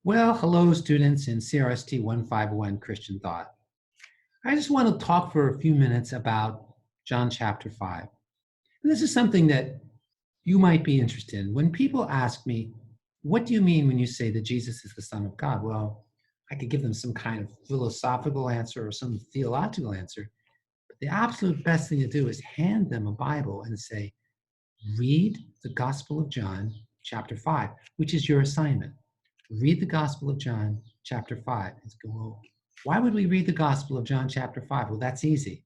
Well, hello, students in CRST 151 Christian Thought. I just want to talk for a few minutes about John chapter 5. And this is something that you might be interested in. When people ask me, what do you mean when you say that Jesus is the Son of God? Well, I could give them some kind of philosophical answer or some theological answer. But the absolute best thing to do is hand them a Bible and say, read the Gospel of John chapter 5, which is your assignment. Read the Gospel of John, chapter 5. Let's go, well, why would we read the Gospel of John, chapter 5? Well, that's easy.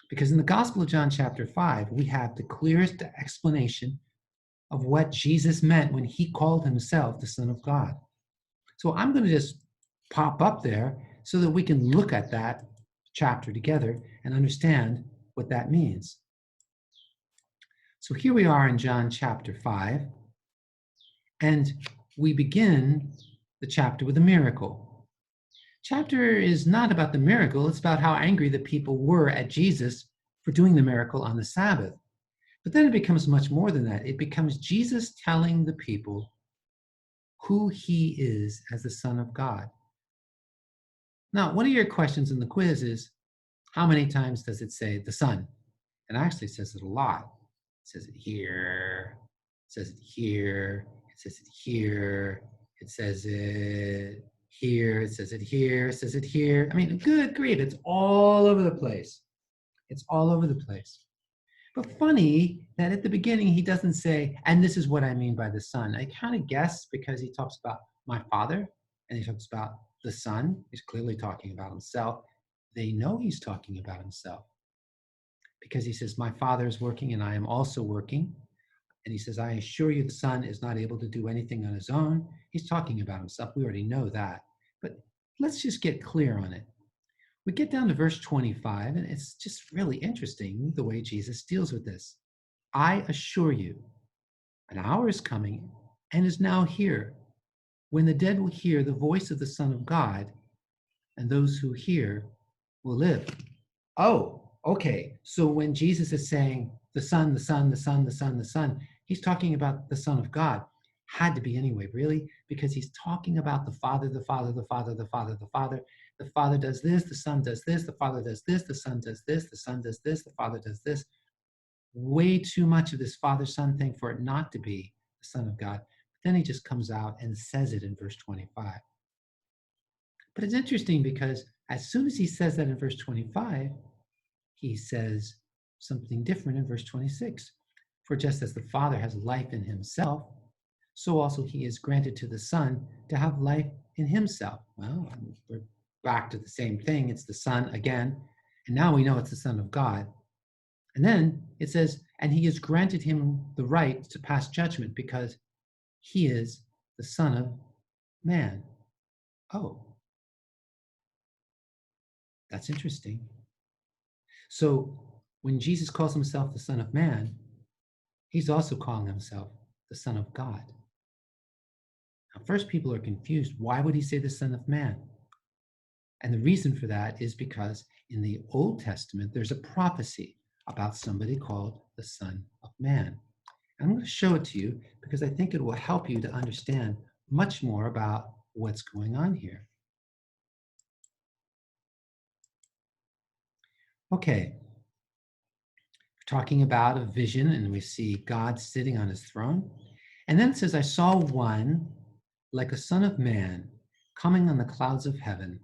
Because in the Gospel of John, chapter 5, we have the clearest explanation of what Jesus meant when he called himself the Son of God. So I'm going to just pop up there so that we can look at that chapter together and understand what that means. So here we are in John chapter 5, and we begin the chapter with a miracle. Chapter is not about the miracle, it's about how angry the people were at Jesus for doing the miracle on the Sabbath. But then it becomes much more than that. It becomes Jesus telling the people who he is as the Son of God. Now, one of your questions in the quiz is, how many times does it say the Son? And actually it says it a lot. It says it here, it says it here, it says it here, it says it here, it says it here, it says it here. I mean, good grief, it's all over the place. It's all over the place. But funny that at the beginning he doesn't say, and this is what I mean by the Son. I kind of guess because he talks about my Father and he talks about the Son. He's clearly talking about himself. They know he's talking about himself because he says, my Father is working and I am also working. And he says, I assure you the Son is not able to do anything on his own. He's talking about himself. We already know that. But let's just get clear on it. We get down to verse 25, and it's just really interesting the way Jesus deals with this. I assure you, an hour is coming and is now here when the dead will hear the voice of the Son of God, and those who hear will live. Oh, okay. So when Jesus is saying the Son, the Son, the Son, the Son, the Son, he's talking about the Son of God. Had to be anyway, really, because he's talking about the Father, the Father, the Father, the Father, the Father. The Father does this, the Son does this, the Father does this, the Son does this, the Son does this, the Father does this. Way too much of this Father-Son thing for it not to be the Son of God. But then he just comes out and says it in verse 25. But it's interesting because as soon as he says that in verse 25, he says something different in verse 26. For just as the Father has life in himself, so also he is granted to the Son to have life in himself. Well, we're back to the same thing. It's the Son again. And now we know it's the Son of God. And then it says, and he has granted him the right to pass judgment because he is the Son of Man. Oh, that's interesting. So when Jesus calls himself the Son of Man, he's also calling himself the Son of God. Now, first, people are confused. Why would he say the Son of Man? And the reason for that is because in the Old Testament, there's a prophecy about somebody called the Son of Man. I'm going to show it to you because I think it will help you to understand much more about what's going on here. Okay, we're talking about a vision, and we see God sitting on his throne. And then it says, I saw one like a son of man coming on the clouds of heaven.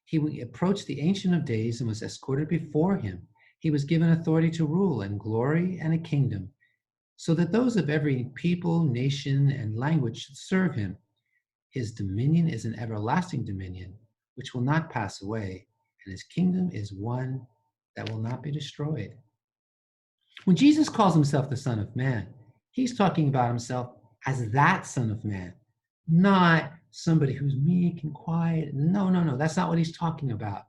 He approached the Ancient of Days and was escorted before him. He was given authority to rule and glory and a kingdom, so that those of every people, nation, and language should serve him. His dominion is an everlasting dominion, which will not pass away, and his kingdom is one that will not be destroyed. When Jesus calls himself the Son of Man, he's talking about himself as that Son of Man, not somebody who's meek and quiet. No, that's not what he's talking about.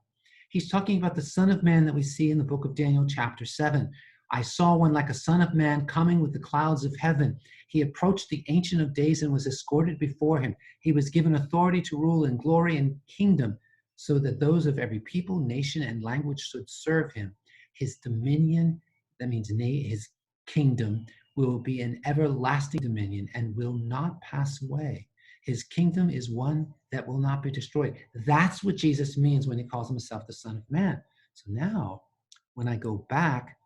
He's talking about the Son of Man that we see in the book of Daniel, chapter 7. I saw one like a son of man coming with the clouds of heaven. He approached the Ancient of Days and was escorted before him. He was given authority to rule in glory and kingdom, so that those of every people, nation, and language should serve him. His dominion, that means his kingdom, will be an everlasting dominion and will not pass away. His kingdom is one that will not be destroyed. That's what Jesus means when he calls himself the Son of Man. So now, when I go back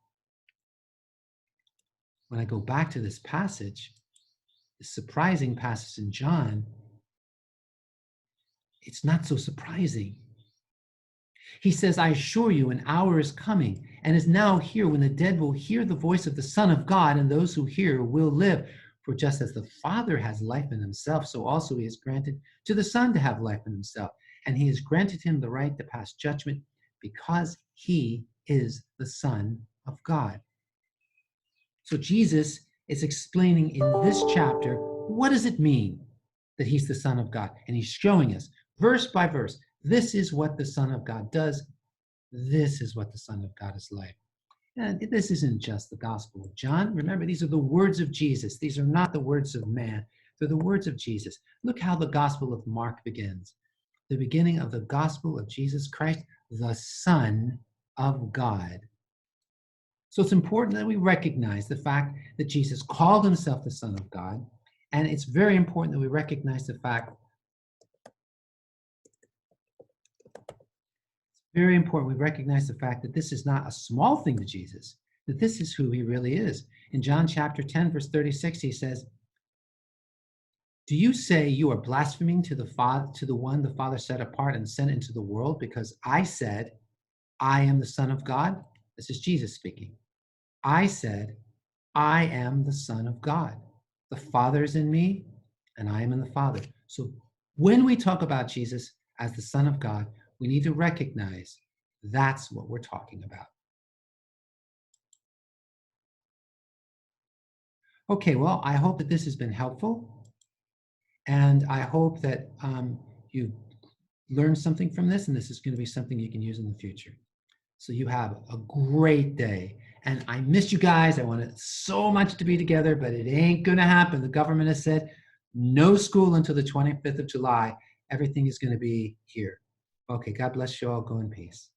to this passage, this surprising passage in John, it's not so surprising. He says, I assure you, an hour is coming and is now here when the dead will hear the voice of the Son of God, and those who hear will live. For just as the Father has life in himself, so also he has granted to the Son to have life in himself. And he has granted him the right to pass judgment because he is the Son of God. So Jesus is explaining in this chapter, what does it mean that he's the Son of God? And he's showing us verse by verse, this is what the Son of God does. This is what the Son of God is like. And this isn't just the Gospel of John. Remember, these are the words of Jesus. These are not the words of man. They're the words of Jesus. Look how the Gospel of Mark begins. The beginning of the Gospel of Jesus Christ, the Son of God. So it's important that we recognize the fact that Jesus called himself the Son of God. And it's very important that we recognize the fact that this is not a small thing to Jesus, that this is who he really is. In John chapter 10, verse 36, he says, do you say you are blaspheming to the one the Father set apart and sent into the world because I said, I am the Son of God? This is Jesus speaking. I said, I am the Son of God. The Father is in me and I am in the Father. So when we talk about Jesus as the Son of God, we need to recognize that's what we're talking about. Okay, well, I hope that this has been helpful. And I hope that you learned something from this, and this is going to be something you can use in the future. So you have a great day. And I miss you guys. I wanted so much to be together, but it ain't going to happen. The government has said no school until the 25th of July. Everything is going to be here. Okay, God bless you all. Go in peace.